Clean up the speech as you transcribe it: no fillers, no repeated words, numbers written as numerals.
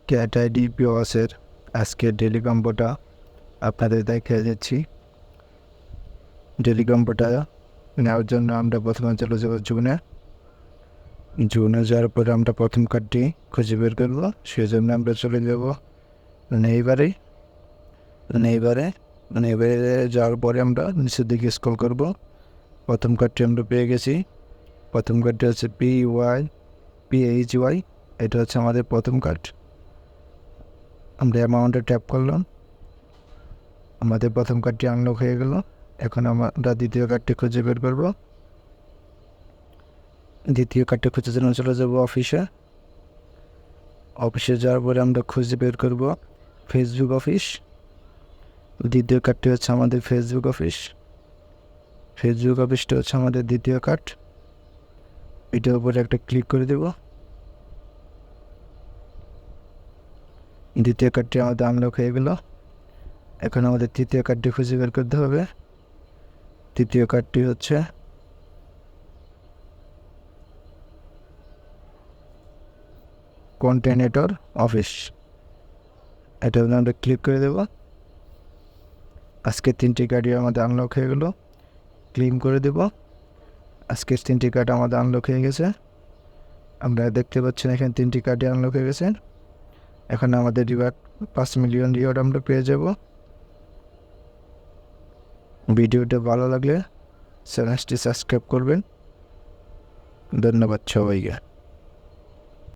Cat ID পিওসের আজকের daily কম্বোটা আপনাদের দেখিয়ে দিচ্ছি। ডেলি কম্বোটা নেওয়ার জন্য আমরা প্রথমে চলে যাবো জুনে যাওয়ার পরে আমরা প্রথম কার্ডটি খুঁজে বের করবো। সেই জন্য আমরা চলে যাব নেইবারে যাওয়ার পরে আমরা নিচের দিকে স্ক্রল করব। প্রথম কার্ডটি আমরা পেয়ে গেছি। প্রথম কার্ডটি হচ্ছে PHY। এটা হচ্ছে আমাদের প্রথম কার্ড। আমরা অ্যামাউন্টে ট্যাপ করলাম, আমাদের প্রথম কার্ডটি আনলক হয়ে গেল। এখন আমরা দ্বিতীয় কার্ডটি খুঁজে বের করব। দ্বিতীয় কার্ডটি খুঁজে জন্য চলে যাব অফিসে যাওয়ার পরে আমরা খুঁজে বের করব ফেসবুক অফিস। দ্বিতীয় কার্ডটি হচ্ছে আমাদের ফেসবুক অফিসটা হচ্ছে আমাদের দ্বিতীয় কার্ড। এটার উপরে একটা ক্লিক করে দেব। দ্বিতীয় কার্ডটি আমাদের আনলক হয়ে গেল। এখন আমাদের তৃতীয় কার্ডটি খুঁজে বের করতে হবে। তৃতীয় কার্ডটি হচ্ছে কন্টেনেটর অফিস। এটা আমরা ক্লিক করে দেব। আজকের 3টি কার্ডই আমাদের আনলক হয়ে গেল। ক্লেম করে দেব। আজকের 3টি কার্ড আমাদের আনলক হয়ে গেছে। আমরা দেখতে পাচ্ছেন এখানে 3টি কার্ডই আনলক হয়ে গেছে। এখন আমাদের রিওয়ার্ড 5 মিলিয়ন রিওয়ার্ড আমরা পেয়ে যাব। ভিডিওটা ভালো লাগলে চ্যানেলটি সাবস্ক্রাইব করবেন। ধন্যবাদ সবাইকে।